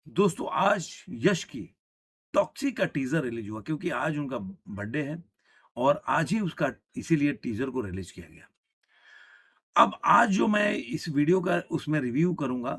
दोस्तों आज यश की टॉक्सिक का टीजर रिलीज हुआ क्योंकि आज उनका बर्थडे है और आज ही उसका इसीलिए टीजर को रिलीज किया गया। अब आज जो मैं इस वीडियो का उसमें रिव्यू करूंगा,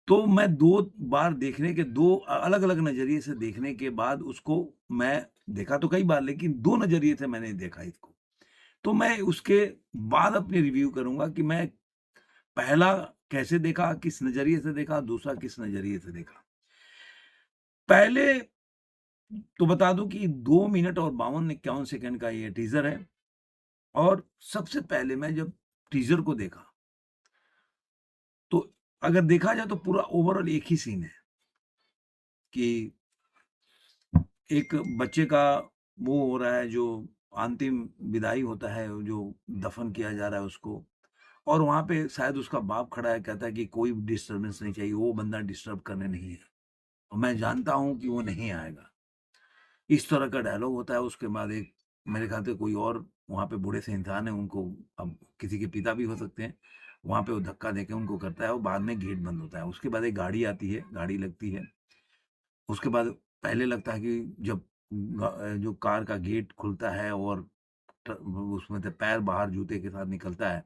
तो मैं 2 बार देखने के 2 अलग-अलग नज़रिए से देखने के बाद उसको मैं देखा तो कई बार, लेकिन 2 नज़रिए से मैंने देखा इसको। तो मैं उसके बाद अपनी रिव्यू करूंगा कि मैं पहला कैसे देखा, किस नज़रिए से देखा, दूसरा किस नज़रिए से देखा। पहले तो बता दूं कि 2 मिनट और 52-51 सेकंड का ये टीज़र है और सबसे पहले मैं जब टीज़र को देखा, तो अगर देखा जाए तो पूरा ओवरऑल एक ही सीन है कि एक बच्चे का वो हो रहा है, जो अंतिम विदाई होता है, जो दफन किया जा रहा है उसको, और वहाँ पे शायद उसका बाप खड़ा है, कहता है कि कोई डिस्टर्बेंस नहीं चाहिए, वो बंदा डिस्टर्ब करने नहीं है और मैं जानता हूँ कि वो नहीं आएगा। इस तरह का डायलॉग होता है। उसके बाद एक मेरे ख्याल से कोई और वहाँ पे बूढ़े से इंसान है, उनको अब किसी के पिता भी हो सकते हैं, वहाँ पे वो धक्का देके उनको करता है और बाद में गेट बंद होता है। उसके बाद एक गाड़ी आती है, गाड़ी लगती है। उसके बाद पहले लगता है कि जब जो कार का गेट खुलता है और ट उसमें से पैर बाहर जूते के साथ निकलता है,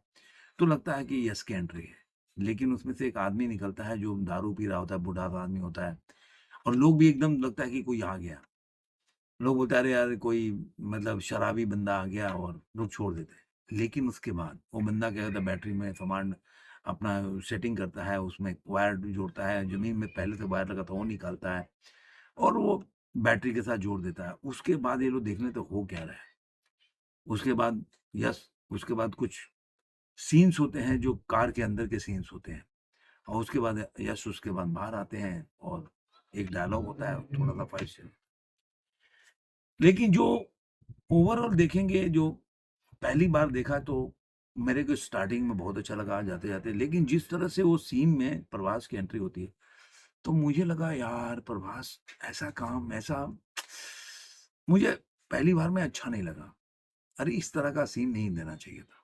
तो लगता है कि यस की एंट्री है। लेकिन उसमें से एक आदमी निकलता है जो दारू पी रहा होता है, बूढ़ा-सा आदमी होता है और लोग भी एकदम लगता है कि कोई आ गया। लोग बोलते हैं, अरे यार कोई मतलब शराबी बंदा आ गया, और लोग छोड़ देते हैं। लेकिन उसके बाद वो बंदा क्या करता है, बैटरी में सामान अपना सेटिंग करता है, उसमें वायर जोड़ता है, ज़मीन में पहले से वायर लगा था वो निकालता है और वो बैटरी के साथ जोड़ देता है। उसके बाद ये लोग देख लें तो हो क्या रहा है। उसके बाद यस, उसके बाद कुछ सीन्स होते हैं जो कार के अंदर के सीन्स होते हैं और उसके बाद यस उसके बाद बाहर आते हैं और एक डायलॉग होता है, थोड़ा-सा फाइट सीन। लेकिन जो ओवरऑल देखेंगे, जो पहली बार देखा तो मेरे को स्टार्टिंग में बहुत अच्छा लगा जाते-जाते, लेकिन जिस तरह से वो सीन में प्रभास की एंट्री होती है, तो मुझे लगा यार प्रभास ऐसा काम ऐसा मुझे पहली बार में अच्छा नहीं लगा। अरे इस तरह का सीन नहीं देना चाहिए था।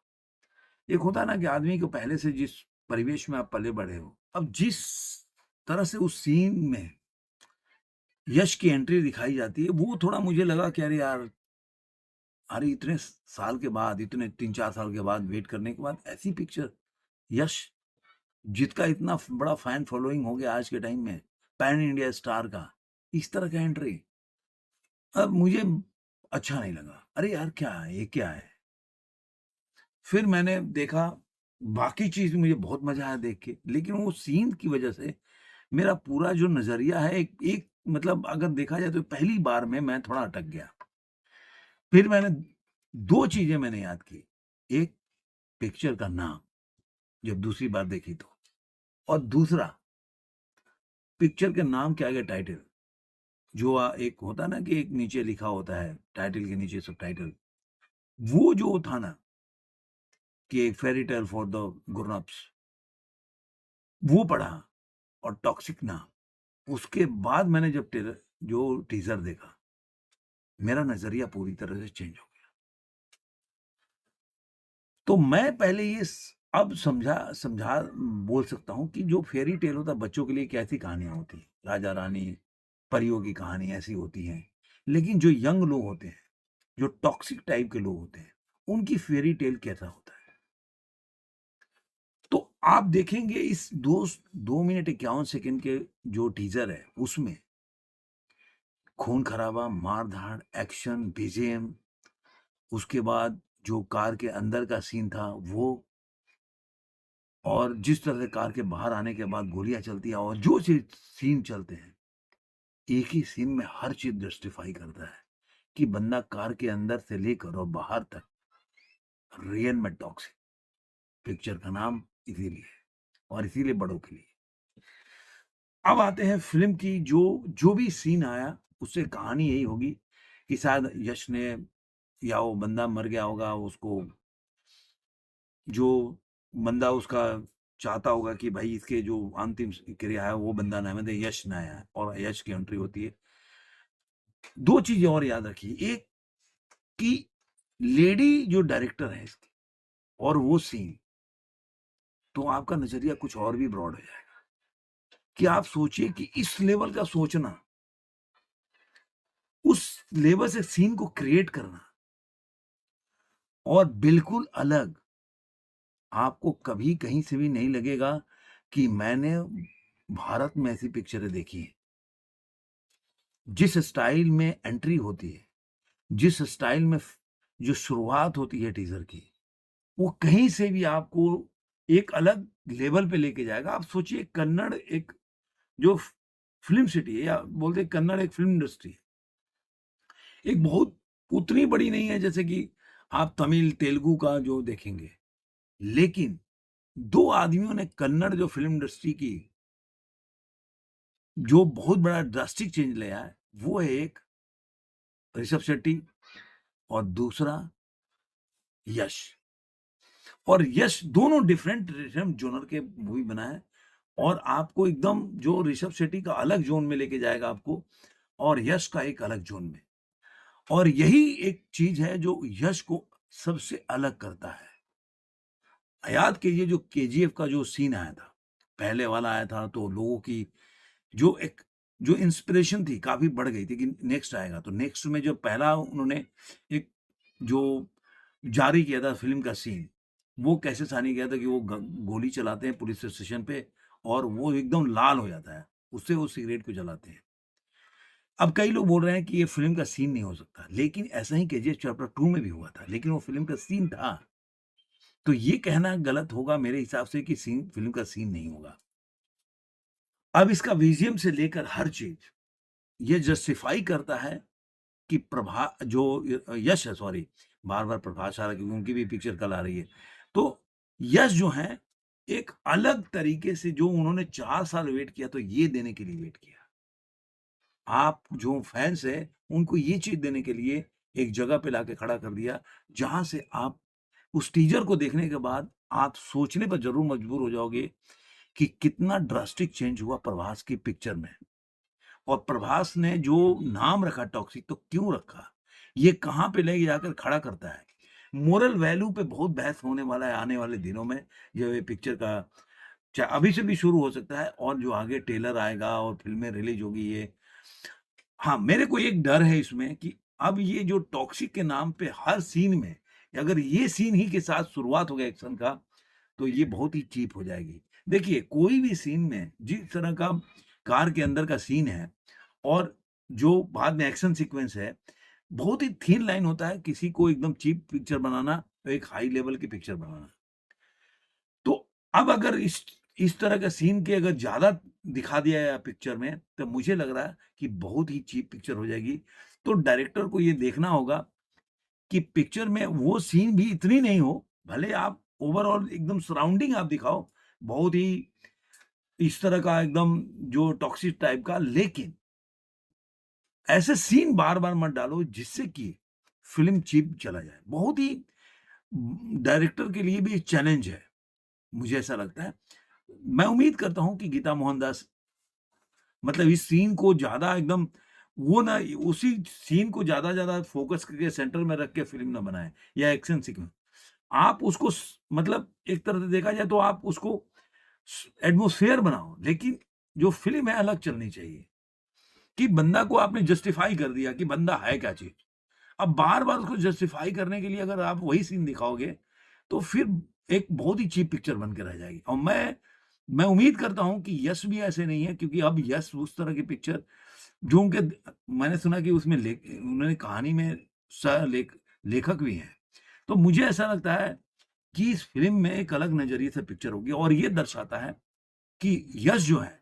एक होता है ना कि आदमी को पहले से जिस परिवेश में आप पले-बढ़े हो, अब जिस तरह से उस सीन में यश की एंट्री दिखाई जाती है, वो थोड़ा मुझे लगा कि अरे यार, अरे इतने साल के बाद, इतने 3-4 साल के बाद वेट करने के बाद ऐसी पिक्चर, यश जिसका इतना बड़ा फैन फॉलोइंग हो गया आज के टाइम में, पैन इंडिया स्टार का, इस तरह का एंट्री अब मुझे अच्छा नहीं लगा। अरे यार क्या है, ये क्या है? फिर मैंने देखा, बाकी चीज़ मुझे बहुत मज़ा आया देख के, लेकिन वो सीन की वज़ह से मेरा पूरा जो नज़रिया है, एक एक मतलब अगर देखा जाए तो पहली बार में मैं थोड़ा अटक गया। फिर मैंने 2 चीज़ें मैंने याद की। एक, पिक्चर का नाम जब दूसरी बार देखी तो, और दूसरा पिक्चर के नाम के आगे टाइटल, जो एक होता है ना कि एक नीचे लिखा होता है, टाइटल के नीचे सबटाइटल, वो जो था ना कि एक fairy tale for the grown-ups, वो पढ़ा और टॉक्सिक नाम। उसके बाद मैंने जब जो टीज़र देखा, मेरा नज़रिया पूरी तरह से चेंज हो गया। तो मैं पहले ये अब समझा समझा बोल सकता हूँ कि जो फेयरी टेल होता है बच्चों के लिए, कैसी कहानियाँ होती हैं, राजा-रानी, परियों की कहानी ऐसी होती हैं। लेकिन जो यंग लोग होते हैं, जो टॉक्सिक टाइप के लोग होते हैं, उनकी फेयरी टेल कैसा होता है। तो आप देखेंगे इस 2 मिनट 51 सेकंड के जो टीज़र है, उसमें खून-खराबा, मार-धाड़, एक्शन, बीजीएम, उसके बाद जो कार के अंदर का सीन था वो, और जिस तरह से कार के बाहर आने के बाद गोलियाँ चलती हैं और जो सीन चलते हैं, एक ही सीन में हर चीज़ जस्टिफाई करता है कि बंदा कार के अंदर से लेकर और बाहर तक रियल में टॉक्सिक। पिक्चर का नाम इसीलिए है और इसीलिए बड़ों के लिए। अब आते हैं फ़िल्म की, जो जो भी सीन आया, उससे कहानी यही होगी कि शायद यश ने, या वो बंदा मर गया होगा, उसको जो बंदा उसका चाहता होगा कि भाई इसके जो अंतिम क्रिया है वो बंदा ना है, मतलब यश ना आया, और यश की एंट्री होती है। 2 चीज़ें और याद रखिए, एक कि लेडी जो डायरेक्टर है इसकी, और वो सीन, तो आपका नज़रिया कुछ और भी ब्रॉड हो जाएगा। कि आप सोचिए कि इस लेवल का सोचना, उस लेवल से सीन को क्रिएट करना और बिल्कुल अलग, आपको कभी कहीं से भी नहीं लगेगा कि मैंने भारत में ऐसी पिक्चरें देखी हैं। जिस स्टाइल में एंट्री होती है, जिस स्टाइल में जो शुरुआत होती है टीज़र की, वो कहीं से भी आपको एक अलग लेवल पे लेके जाएगा। आप सोचिए कन्नड़ एक जो फ़िल्म सिटी है या बोलते हैं कन्नड़ एक फ़िल्म इंडस्ट्री है। एक बहुत उतनी बड़ी नहीं है जैसे कि आप तमिल, तेलुगु का जो देखेंगे। लेकिन 2 आदमियों ने कन्नड़ जो फ़िल्म इंडस्ट्री की जो बहुत बड़ा ड्रास्टिक चेंज लाया है, वो है एक ऋषभ शेट्टी और दूसरा यश। और यश दोनों डिफरेंट डिफरेंट जॉनर के मूवी बनाए हैं और आपको एकदम जो ऋषभ शेट्टी का अलग ज़ोन में लेके जाएगा आपको और यश का एक अलग ज़ोन में। और यही एक चीज़ है जो यश को सबसे अलग करता है। याद कीजिए जो केजीएफ का जो सीन आया था, पहले वाला आया था तो लोगों की जो एक जो इंस्पिरेशन थी काफ़ी बढ़ गई थी कि नेक्स्ट आएगा। तो नेक्स्ट में जो पहला उन्होंने एक जो जारी किया था फ़िल्म का सीन, वो कैसे सानी किया था कि वो ग गोली चलाते हैं पुलिस स्टेशन पे और वो एकदम लाल हो जाता है, उससे वो सिगरेट को जलाते हैं। अब कई लोग बोल रहे हैं कि ये फ़िल्म का सीन नहीं हो सकता, लेकिन ऐसा ही केजीएफ चैप्टर 2 में भी हुआ था, लेकिन वो फ़िल्म का सीन था। तो ये कहना गलत होगा मेरे हिसाब से कि सीन फ़िल्म का सीन नहीं होगा। अब इसका बीजीएम से लेकर हर चीज़, ये जस्टिफ़ाई करता है कि यश है सॉरी, बार-बार प्रभास आ रहा है क्योंकि उनकी भी पिक्चर कल आ रही है। तो यश जो हैं, एक अलग तरीके से जो उन्होंने 4 साल वेट किया तो ये देने के लिए वेट किया। आप जो फैन्स हैं, उनको ये चीज़ देने के लिए एक जगह पे लाके खड़ा कर दिया, जहाँ से आप उस टीज़र को देखने के बाद आप सोचने पर ज़रूर मजबूर हो जाओगे कि कितना ड्रास्टिक चेंज हुआ प्रभास की पिक्चर में। और प्रभास ने जो नाम रखा टॉक्सिक तो क्यों रखा? ये कहाँ पे ले जाकर खड़ा करता है? मोरल वैल्यू पे बहुत बहस होने वाला है आने वाले दिनों में। जो ये पिक्चर का अभी से भी शुरू हो सकता है और जो आगे ट्रेलर आएगा और फ़िल्में रिलीज़ होगी ये हाँ, मेरे को एक डर है इसमें कि अब ये जो टॉक्सिक के नाम पे हर सीन में अगर ये सीन ही के साथ शुरुआत हो गया एक्शन का, तो ये बहुत ही चीप हो जाएगी। देखिए, कोई भी सीन में जिस तरह का कार के अंदर का सीन है और जो बाद में एक्शन सीक्वेंस है, बहुत ही थिन लाइन होता है किसी को एकदम चीप पिक्चर बनाना और एक हाई लेवल की पिक्चर बनाना। तो अब अगर इस तरह का सीन के अगर ज़्यादा दिखा दिया गया पिक्चर में, तो मुझे लग रहा है कि बहुत ही चीप पिक्चर हो जाएगी। तो डायरेक्टर को ये देखना होगा कि पिक्चर में वो सीन भी इतनी नहीं हो, भले आप ओवरऑल एकदम सराउंडिंग आप दिखाओ, बहुत ही इस तरह का एकदम जो टॉक्सिक टाइप का, लेकिन ऐसे सीन बार-बार मत डालो जिससे कि फ़िल्म चीप चला जाए। बहुत ही डायरेक्टर के लिए भी चैलेंज है, मुझे ऐसा लगता है। मैं उम्मीद करता हूँ कि गीता मोहनदास मतलब इस सीन को ज़्यादा एकदम वो ना उसी सीन को ज़्यादा फ़ोकस करके सेंटर में रख के फ़िल्म ना बनाएँ या एक्शन सीक्वेंस। आप उसको मतलब एक तरह से देखा जाए तो आप उसको एटमॉस्फेयर बनाओ, लेकिन जो फ़िल्म है अलग चलनी चाहिए कि बंदा को आपने जस्टिफ़ाई कर दिया कि बंदा है क्या चीज़। अब बार-बार उसको जस्टिफ़ाई करने के लिए अगर आप वही सीन दिखाओगे, तो फिर एक बहुत ही चीप पिक्चर बन के रह जाएगी और मैं उम्मीद करता हूँ कि यश भी ऐसे नहीं है क्योंकि अब यश उस तरह की पिक्चर जो उनके मैंने सुना कि उसमें उन्होंने कहानी में लेखक भी हैं। तो मुझे ऐसा लगता है कि इस फ़िल्म में एक अलग नज़रिए से पिक्चर होगी और ये दर्शाता है कि यश जो है,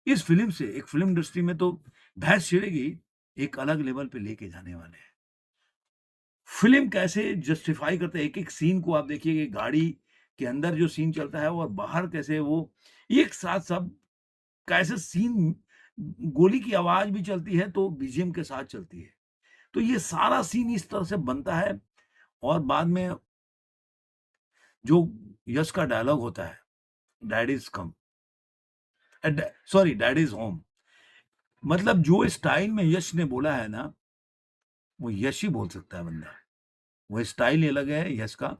इस फ़िल्म से एक फ़िल्म इंडस्ट्री में तो भैंस छिड़ेगी, एक अलग लेवल पे लेके जाने वाले हैं। फ़िल्म कैसे जस्टिफ़ाई करते हैं, एक-एक सीन को आप देखिए कि गाड़ी के अंदर जो सीन चलता है और बाहर कैसे वो एक साथ सब कैसे सीन गोली की आवाज़ भी चलती है तो बीजीएम के साथ चलती है। तो ये सारा सीन इस तरह से बनता है और बाद में जो यश का डायलॉग होता है, dad is come dad is home मतलब जो स्टाइल में यश ने बोला है ना, वो यश ही बोल सकता है बंदा। वो स्टाइल ही अलग है यश का।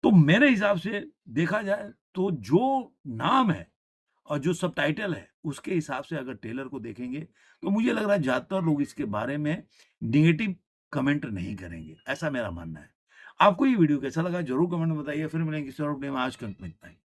तो मेरे हिसाब से देखा जाए तो जो नाम है और जो सबटाइटल है, उसके हिसाब से अगर ट्रेलर को देखेंगे, तो मुझे लग रहा है ज़्यादातर लोग इसके बारे में नेगेटिव कमेंट नहीं करेंगे, ऐसा मेरा मानना है। आपको ये वीडियो कैसा लगा ज़रूर कमेंट में बताइए, फिर मिलेंगे किसी और वीडियो में, आज के अंत में इतना ही।